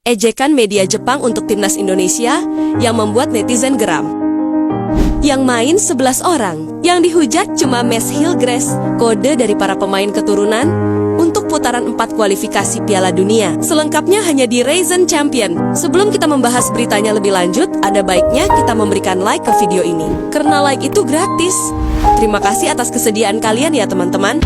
ejekan media Jepang untuk timnas Indonesia yang membuat netizen geram. Yang main 11 orang, yang dihujat cuma Mes Hilgers, kode dari para pemain keturunan untuk putaran 4 kualifikasi Piala Dunia. Selengkapnya hanya di Raisin Champion. Sebelum kita membahas beritanya lebih lanjut, ada baiknya kita memberikan like ke video ini, karena like itu gratis. Terima kasih atas kesediaan kalian ya teman-teman.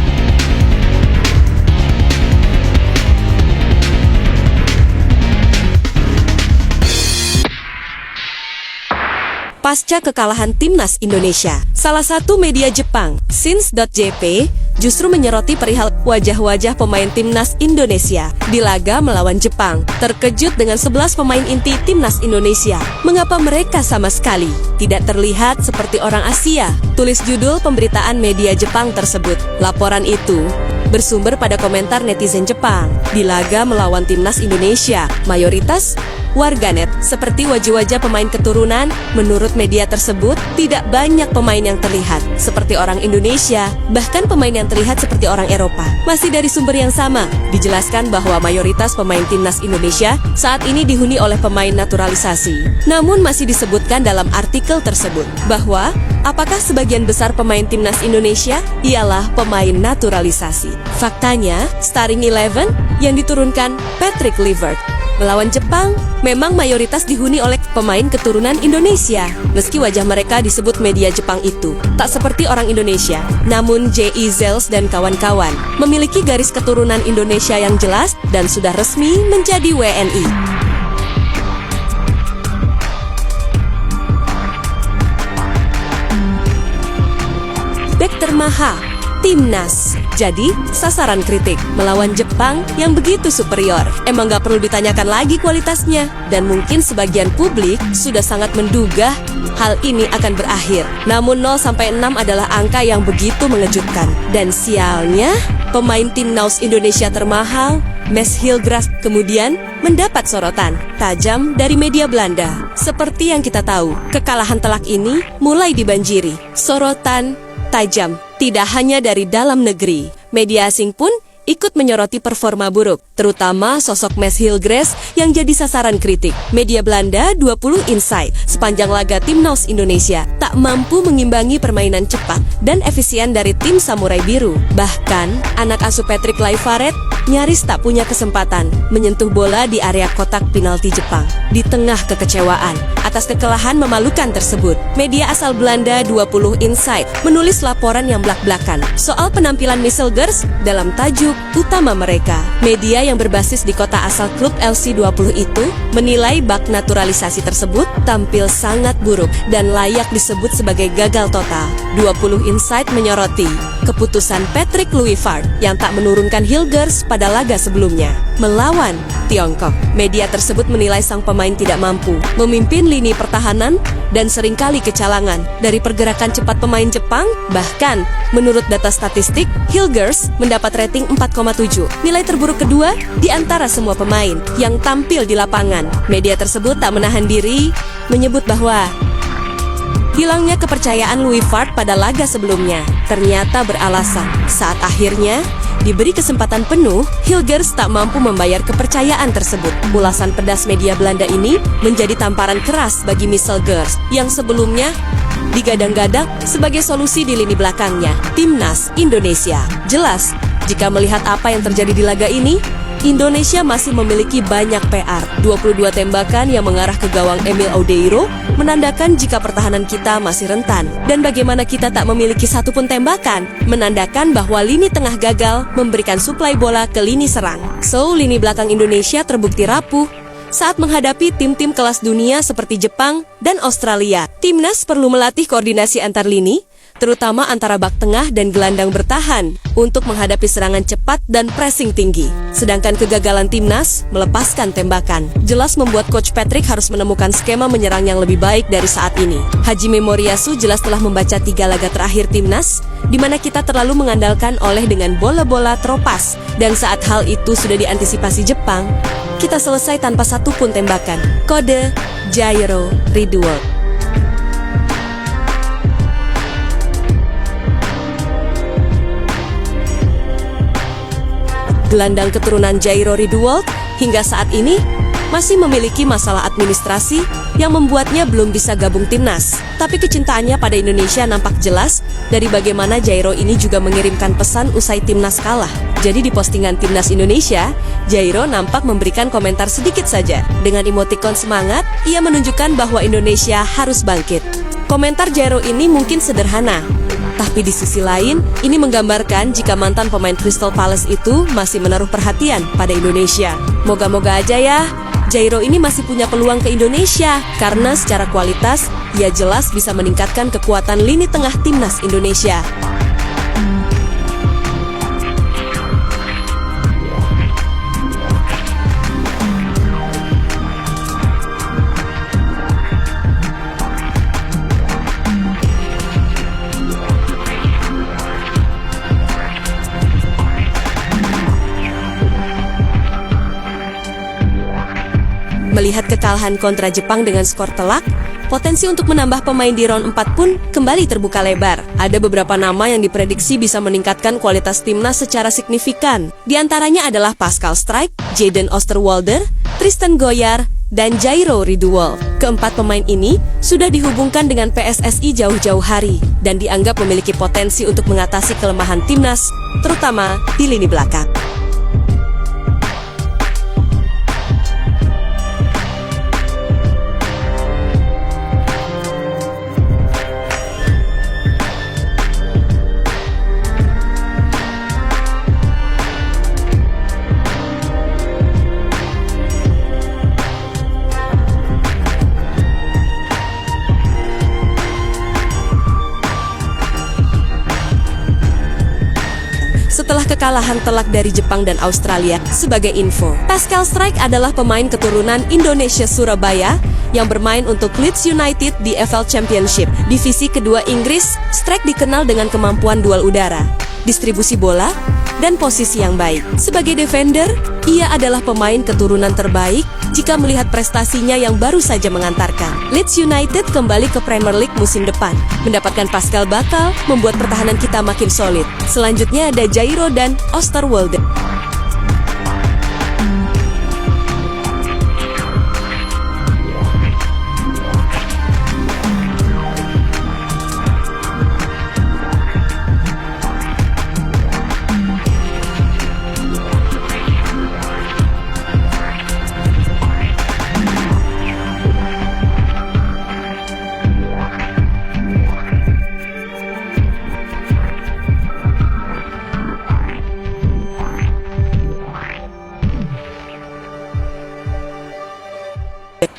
Pasca kekalahan timnas Indonesia, salah satu media Jepang, Sins.jp, justru menyoroti perihal wajah-wajah pemain timnas Indonesia di laga melawan Jepang. Terkejut dengan 11 pemain inti timnas Indonesia. Mengapa mereka sama sekali tidak terlihat seperti orang Asia? Tulis judul pemberitaan media Jepang tersebut. Laporan itu bersumber pada komentar netizen Jepang di laga melawan timnas Indonesia. Mayoritas warganet seperti wajah-wajah pemain keturunan. Menurut media tersebut, tidak banyak pemain yang terlihat seperti orang Indonesia, bahkan pemain yang terlihat seperti orang Eropa. Masih dari sumber yang sama, dijelaskan bahwa mayoritas pemain timnas Indonesia saat ini dihuni oleh pemain naturalisasi. Namun masih disebutkan dalam artikel tersebut bahwa apakah sebagian besar pemain timnas Indonesia ialah pemain naturalisasi. Faktanya, Starting 11 yang diturunkan Patrick Kluivert melawan Jepang memang mayoritas dihuni oleh pemain keturunan Indonesia. Meski wajah mereka disebut media Jepang itu tak seperti orang Indonesia, namun J.E. Zels dan kawan-kawan memiliki garis keturunan Indonesia yang jelas dan sudah resmi menjadi WNI. Bekter Maha, timnas jadi sasaran kritik melawan Jepang yang begitu superior. Emang gak perlu ditanyakan lagi kualitasnya. Dan mungkin sebagian publik sudah sangat menduga hal ini akan berakhir. Namun 0-6 adalah angka yang begitu mengejutkan. Dan sialnya, pemain timnas Indonesia termahal, Mes Hilgers, kemudian mendapat sorotan tajam dari media Belanda. Seperti yang kita tahu, kekalahan telak ini mulai dibanjiri sorotan tajam, tidak hanya dari dalam negeri. Media asing pun ikut menyoroti performa buruk, terutama sosok Mes Hilgers yang jadi sasaran kritik. Media Belanda 20 Insight sepanjang laga timnas Indonesia tak mampu mengimbangi permainan cepat dan efisien dari tim Samurai Biru. Bahkan, anak asuh Patrick Kluivert nyaris tak punya kesempatan menyentuh bola di area kotak penalti Jepang. Di tengah kekecewaan atas kekalahan memalukan tersebut, media asal Belanda 20 Insight menulis laporan yang blak-blakan soal penampilan Mes Hilgers dalam tajuk utama mereka. Media yang berbasis di kota asal klub LC20 itu menilai bak naturalisasi tersebut tampil sangat buruk dan layak disebut sebagai gagal total. 20 Insight menyoroti keputusan Patrick Kluivert yang tak menurunkan Hilgers pada laga sebelumnya melawan Tiongkok. Media tersebut menilai sang pemain tidak mampu memimpin lini pertahanan dan seringkali kecalangan dari pergerakan cepat pemain Jepang. Bahkan, menurut data statistik, Hilgers mendapat rating 4,7, nilai terburuk kedua di antara semua pemain yang tampil di lapangan. Media tersebut tak menahan diri menyebut bahwa hilangnya kepercayaan Kluivert pada laga sebelumnya ternyata beralasan saat akhirnya diberi kesempatan penuh, Hilgers tak mampu membayar kepercayaan tersebut. Ulasan pedas media Belanda ini menjadi tamparan keras bagi Mes Hilgers yang sebelumnya digadang-gadang sebagai solusi di lini belakangnya timnas Indonesia. Jelas, jika melihat apa yang terjadi di laga ini, Indonesia masih memiliki banyak PR. 22 tembakan yang mengarah ke gawang Emil Odeiro menandakan jika pertahanan kita masih rentan. Dan bagaimana kita tak memiliki satupun tembakan, menandakan bahwa lini tengah gagal memberikan suplai bola ke lini serang. So, lini belakang Indonesia terbukti rapuh saat menghadapi tim-tim kelas dunia seperti Jepang dan Australia. Timnas perlu melatih koordinasi antar lini, terutama antara bak tengah dan gelandang bertahan untuk menghadapi serangan cepat dan pressing tinggi. Sedangkan kegagalan timnas melepaskan tembakan jelas membuat Coach Patrick harus menemukan skema menyerang yang lebih baik dari saat ini. Hajime Moriyasu jelas telah membaca 3 laga terakhir timnas, di mana kita terlalu mengandalkan oleh dengan bola-bola teropas, dan saat hal itu sudah diantisipasi Jepang, kita selesai tanpa satupun tembakan. Kode Jairo Ridwold. Gelandang keturunan Jairo Ridwold hingga saat ini masih memiliki masalah administrasi yang membuatnya belum bisa gabung timnas. Tapi kecintaannya pada Indonesia nampak jelas dari bagaimana Jairo ini juga mengirimkan pesan usai timnas kalah. Jadi di postingan timnas Indonesia, Jairo nampak memberikan komentar sedikit saja. Dengan emotikon semangat, ia menunjukkan bahwa Indonesia harus bangkit. Komentar Jairo ini mungkin sederhana, tapi di sisi lain, ini menggambarkan jika mantan pemain Crystal Palace itu masih menaruh perhatian pada Indonesia. Moga-moga aja ya, Jairo ini masih punya peluang ke Indonesia, karena secara kualitas, ia jelas bisa meningkatkan kekuatan lini tengah timnas Indonesia. Melihat kekalahan kontra Jepang dengan skor telak, potensi untuk menambah pemain di round 4 pun kembali terbuka lebar. Ada beberapa nama yang diprediksi bisa meningkatkan kualitas timnas secara signifikan. Di antaranya adalah Pascal Struijk, Jadon Oosterwolde, Tristan Goyard, dan Jairo Ridewol. Keempat pemain ini sudah dihubungkan dengan PSSI jauh-jauh hari dan dianggap memiliki potensi untuk mengatasi kelemahan timnas, terutama di lini belakang. Setelah kekalahan telak dari Jepang dan Australia, sebagai info, Pascal Struijk adalah pemain keturunan Indonesia Surabaya yang bermain untuk Leeds United di EFL Championship. Divisi kedua Inggris, Struijk dikenal dengan kemampuan duel udara, distribusi bola, dan posisi yang baik. Sebagai defender, ia adalah pemain keturunan terbaik jika melihat prestasinya yang baru saja mengantarkan Leeds United kembali ke Premier League musim depan. Mendapatkan Pascal bakal membuat pertahanan kita makin solid. Selanjutnya ada Jairo dan Oosterwolde.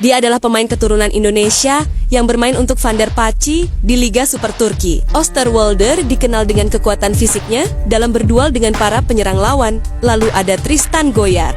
Dia adalah pemain keturunan Indonesia yang bermain untuk Van der Pachi di Liga Super Turki. Oosterwolde dikenal dengan kekuatan fisiknya dalam berduel dengan para penyerang lawan. Lalu ada Tristan Goyard.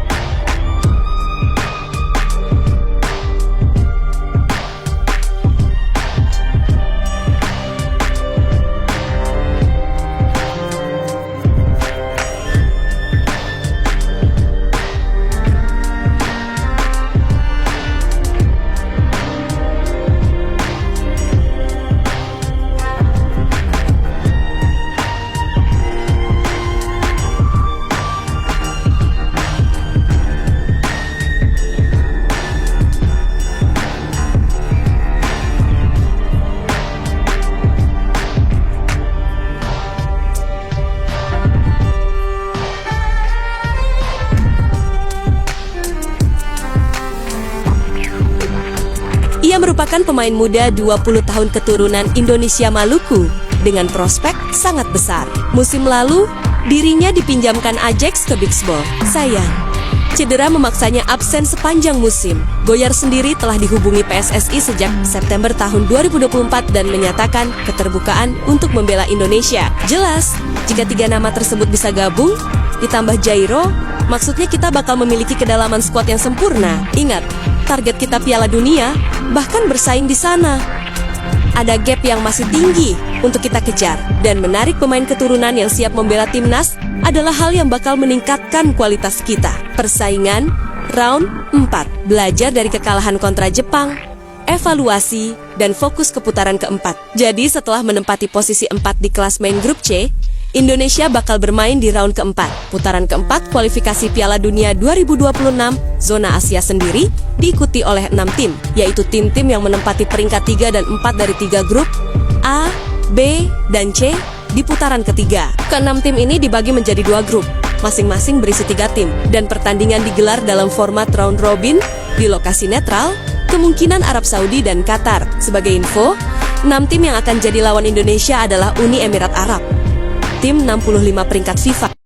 Ia merupakan pemain muda 20 tahun keturunan Indonesia Maluku dengan prospek sangat besar. Musim lalu, dirinya dipinjamkan Ajax ke Bixbol. Sayang, cedera memaksanya absen sepanjang musim. Goyard sendiri telah dihubungi PSSI sejak September tahun 2024 dan menyatakan keterbukaan untuk membela Indonesia. Jelas, jika tiga nama tersebut bisa gabung, ditambah Jairo, maksudnya kita bakal memiliki kedalaman skuad yang sempurna. Ingat, target kita Piala Dunia, bahkan bersaing di sana. Ada gap yang masih tinggi untuk kita kejar, dan menarik pemain keturunan yang siap membela timnas adalah hal yang bakal meningkatkan kualitas kita. Persaingan round 4, belajar dari kekalahan kontra Jepang, evaluasi, dan fokus ke putaran keempat. Jadi setelah menempati posisi 4 di klasmen grup C, Indonesia bakal bermain di round keempat. Putaran keempat kualifikasi Piala Dunia 2026, zona Asia sendiri diikuti oleh 6 tim, yaitu tim-tim yang menempati peringkat 3 dan 4 dari 3 grup A, B, dan C di putaran ketiga. Keenam tim ini dibagi menjadi 2 grup, masing-masing berisi 3 tim, dan pertandingan digelar dalam format round robin di lokasi netral, kemungkinan Arab Saudi dan Qatar. Sebagai info, 6 tim yang akan jadi lawan Indonesia adalah Uni Emirat Arab, tim 65 peringkat FIFA.